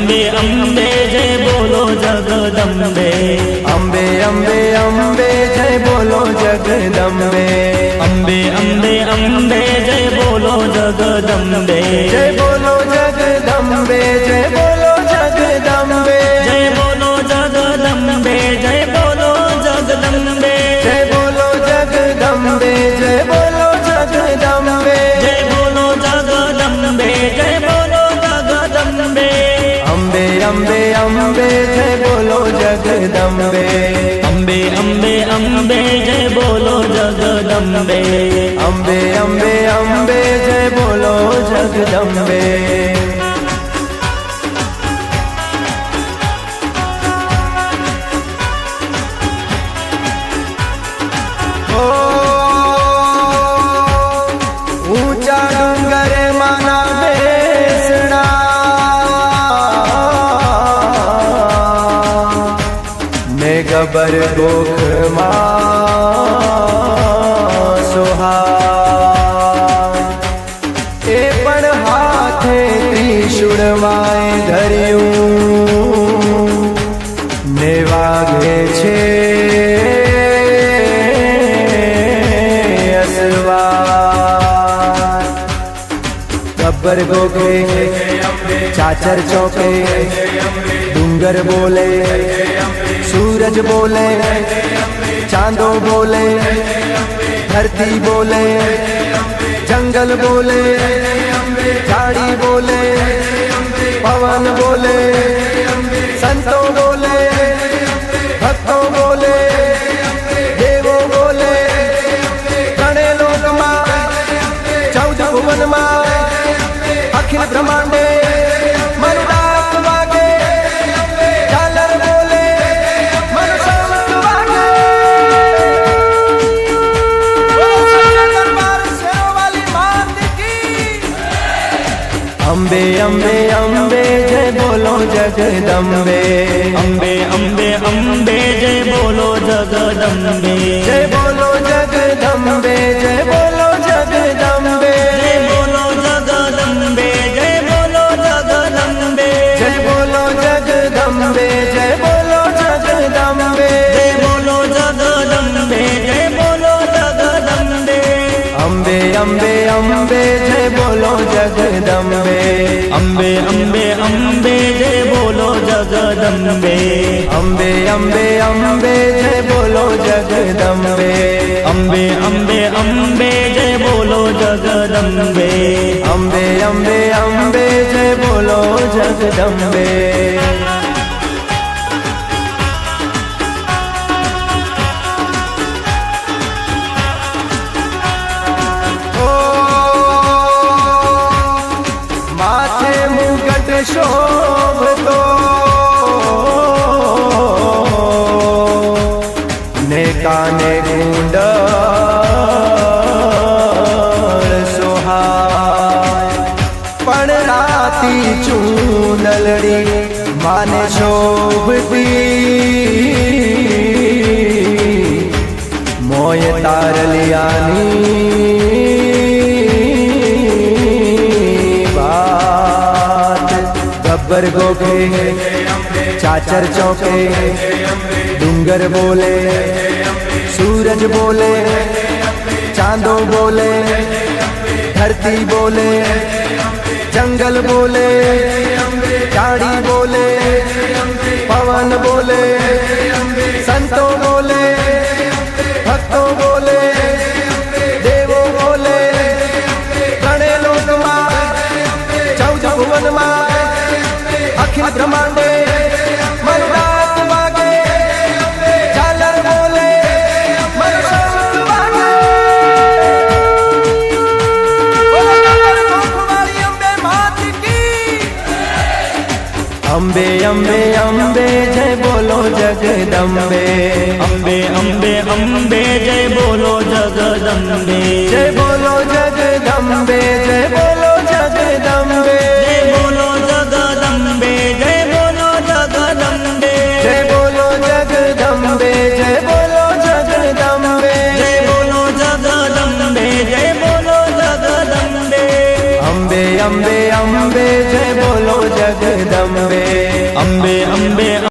अम्बे अम्बे जय बोलो जगदम्बे। अम्बे अम्बे अम्बे जय बोलो जगदम्बे। अम्बे अम्बे अम्बे जय बोलो जगदम्बे। जय बोलो जगदम्बे जय बोलो जगदम्बे। जय बोलो जगदम्बे जय बोलो जगदम्बे। जय बोलो जगदम्बे जय बोलो जगदम्बे। जय बोलो जगदम्बे जय बोलो जगदम्बे। अम्बे अम्बे अम्बे जय बोलो जगदम्बे। अम्बे अम्बे अम्बे जय बोलो जगदम्बे। अम्बे अम्बे अम्बे जय बोलो जगदम्बे। ऊंचा डूंगर माना बेसना, ने गबर गोख सोहा। ए पण हाथे त्रिशूल माए धर्યું ने वागे छे असरवार। गब्बर गोखे चाचर चौके, डूंगर बोले सूरज बोले, चांदो बोले धरती बोले, जंगल बोले झाड़ी बोले, पवन बोले संतों बोले, भक्तों बोले देवों बोले। गणे लोक मां 14 भुवन मां अखिल ब्रह्मांडे मनुडाक वागे, झालर बोले मनुशांत वागे। दरबार शेरों वाली मात की। अम्बे अम्बे अम्बे जय बोलो जगदम्बे। अम्बे अम्बे अम्बे जय बोलो जगदम्बे। जय बोलो जगदम्बे जय बोलो जगदम्बे। जय बोलो जगदम्बे जय बोलो जगदम्बे। जय बोलो जगदम्बे जय बोलो जगदम्बे। जय बोलो जगदम्बे जय बोलो जगदम्बे। अम्बे अम्बे अम्बे जय बोलो जगदम्बे। अम्बे अम्बे अम्बे जय बोलो जगदम्बे। अम्बे अम्बे अम्बे जय बोलो जगदम्बे। अम्बे अम्बे अम्बे जय बोलो जगदम्बे। अम्बे अम्बे अम्बे जय बोलो जगदम्बे। माथे मुकुट शोभतो, ने काने कुंडल सोहाय। पण राती चूंदलड़ी माने शोभती, मोय तारलियानी बात। गब्बर गोखे चाचर चौके, डूंगर बोले सूरज बोले, चांदो बोले धरती बोले, जंगल बोले झाड़ी बोले, पवन बोले संतों बोले, भक्तों बोले देवों बोले। गणे लोक मां 14 भुवन मां अखिल ब्रह्मांडे मनुडाक वागे, झालर बोले मनुशांत वागे। अम्बे मात की। अम्बे अम्बे अम्बे जय बोलो जगदम्बे। अम्बे अम्बे अम्बे जय बोलो जगदम्बे। जय बोलो जगदम्बे जय बोलो जगदम्बे। जय बोलो जगदम्बे जय बोलो जगदम्बे। जय बोलो जगदम्बे जय बोलो जगदम्बे। जय बोलो जगदम्बे जय बोलो जगदम्बे। अम्बे अम्बे अम्बे जय बोलो जगदम्बे। અંબે અંબે